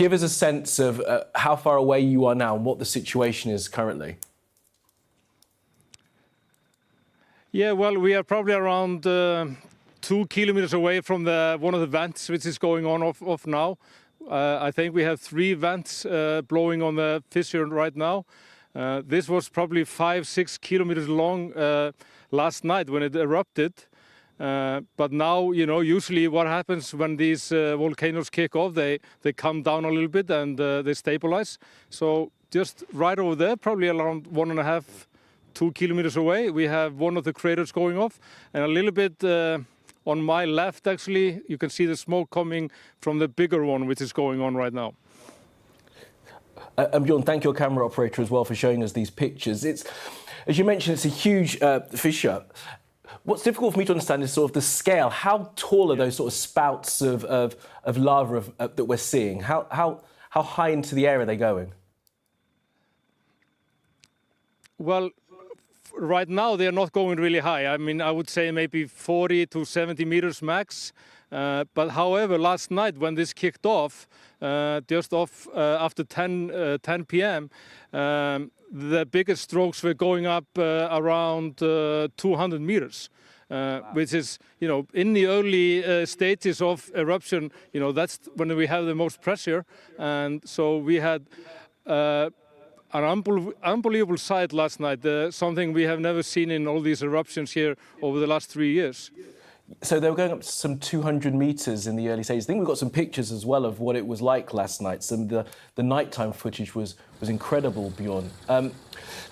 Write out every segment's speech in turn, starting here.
give us a sense of how far away you are now and what the situation is currently. Yeah, well, we are probably around 2 kilometers away from one of the vents which is going on off now. I think we have 3 vents blowing on the fissure right now. This was probably 5-6 kilometers long last night when it erupted. But now, you know, usually what happens when these volcanoes kick off, they come down a little bit and they stabilize. So just right over there, probably around 1.5-2 kilometers away, we have one of the craters going off, and a little bit on my left, actually, you can see the smoke coming from the bigger one, which is going on right now. And Björn, thank your camera operator as well for showing us these pictures. It's, as you mentioned, it's a huge fissure. What's difficult for me to understand is sort of the scale. How tall are those sort of spouts of lava that we're seeing? How high into the air are they going? Well, right now they are not going really high. I mean, I would say maybe 40 to 70 meters max. But however, last night when this kicked off, just off after 10 p.m., the biggest strokes were going up around 200 meters, which is, you know, in the early stages of eruption, you know, that's when we have the most pressure. And so we had an unbelievable sight last night, something we have never seen in all these eruptions here over the last 3 years. So they were going up to some 200 meters in the early stages. I think we've got some pictures as well of what it was like last night. Some of the nighttime footage was incredible, Björn.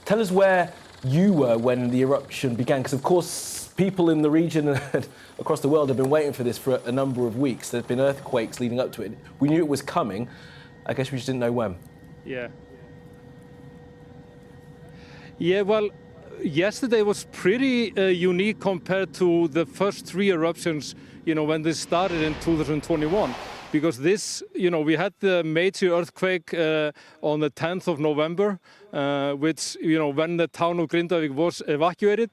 Tell us where you were when the eruption began, because of course people in the region and across the world have been waiting for this for a number of weeks. There's been earthquakes leading up to it. We knew it was coming. I guess we just didn't know when. Yeah. Yeah, well, yesterday was pretty unique compared to the first 3 eruptions, you know, when this started in 2021. Because this, you know, we had the major earthquake on the 10th of November, which, you know, when the town of Grindavik was evacuated.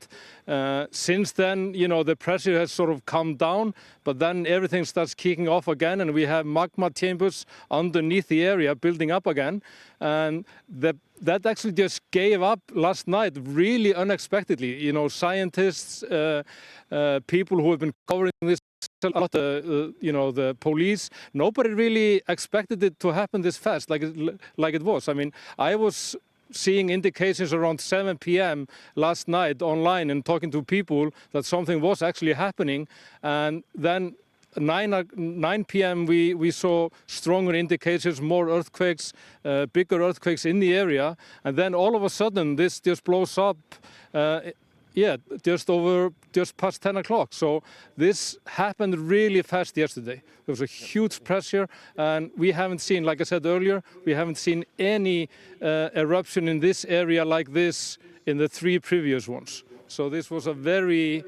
Since then, you know, the pressure has sort of come down, but then everything starts kicking off again, and we have magma chambers underneath the area building up again. And that actually just gave up last night really unexpectedly. You know, scientists, people who have been covering this a lot, you know, the police, nobody really expected it to happen this fast, like it was. I mean, I was seeing indications around 7 p.m. last night online and talking to people that something was actually happening, and then 9 p.m. we saw stronger indications, more earthquakes, bigger earthquakes in the area, and then all of a sudden this just blows up. Yeah, just past 10 o'clock. So this happened really fast yesterday. There was a huge pressure, and we haven't seen, like I said earlier, we haven't seen any eruption in this area like this in the 3 previous ones. So this was a very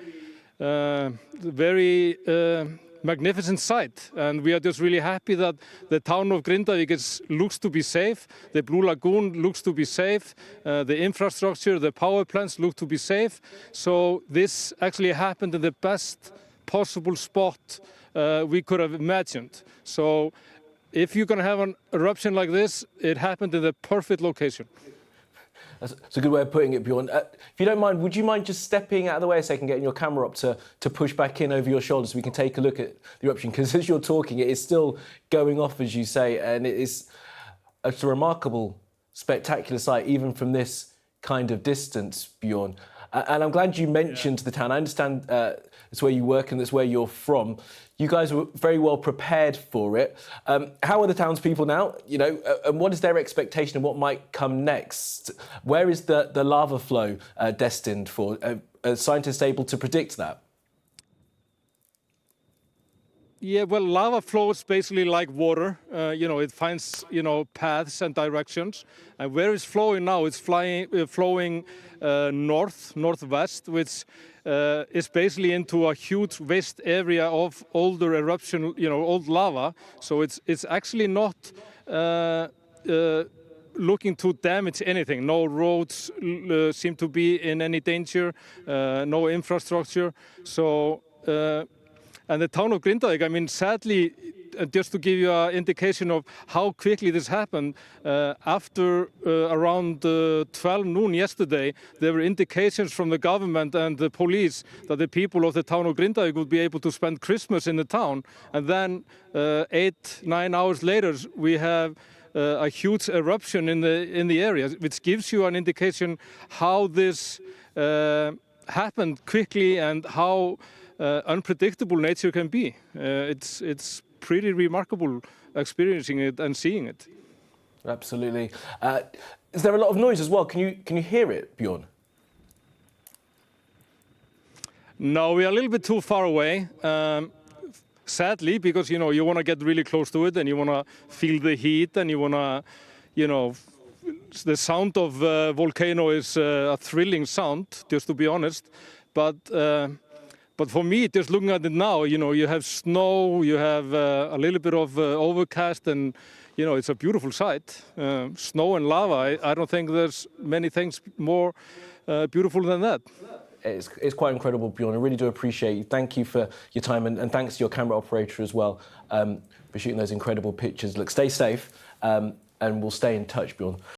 magnificent sight, and we are just really happy that the town of Grindavik looks to be safe, the Blue Lagoon looks to be safe, the infrastructure, the power plants look to be safe. So this actually happened in the best possible spot we could have imagined. So if you're going to have an eruption like this, it happened in the perfect location. That's a good way of putting it, Björn. If you don't mind, would you mind just stepping out of the way a second, getting your camera up to push back in over your shoulders so we can take a look at the eruption? Because as you're talking, it is still going off, as you say, and it's a remarkable, spectacular sight, even from this kind of distance, Björn. And I'm glad you mentioned the town. I understand that's where you work and that's where you're from. You guys were very well prepared for it. How are the townspeople now? You know, and what is their expectation of what might come next? Where is the lava flow destined for? Are scientists able to predict that? Yeah, well, lava flows basically like water. You know, it finds, you know, paths and directions. And where it's flowing now, it's flowing northwest, which is basically into a huge waste area of older eruption, you know, old lava. So it's actually not looking to damage anything. No roads seem to be in any danger, no infrastructure. So. And the town of Grindavik, I mean, sadly, just to give you an indication of how quickly this happened, after around 12 noon yesterday, there were indications from the government and the police that the people of the town of Grindavik would be able to spend Christmas in the town. And then 8-9 hours later, we have a huge eruption in the area, which gives you an indication how this happened quickly and how unpredictable nature can be. It's pretty remarkable experiencing it and seeing it. Absolutely. Is there a lot of noise as well? Can you hear it, Björn? No, we are a little bit too far away. Sadly, because you want to get really close to it and you want to feel the heat and you want to, the sound of volcano is a thrilling sound, just to be honest. But for me, just looking at it now, you have snow, you have a little bit of overcast, and it's a beautiful sight. Snow and lava. I don't think there's many things more beautiful than that. It's quite incredible, Björn. I really do appreciate you. Thank you for your time, and thanks to your camera operator as well for shooting those incredible pictures. Look, stay safe, and we'll stay in touch, Björn.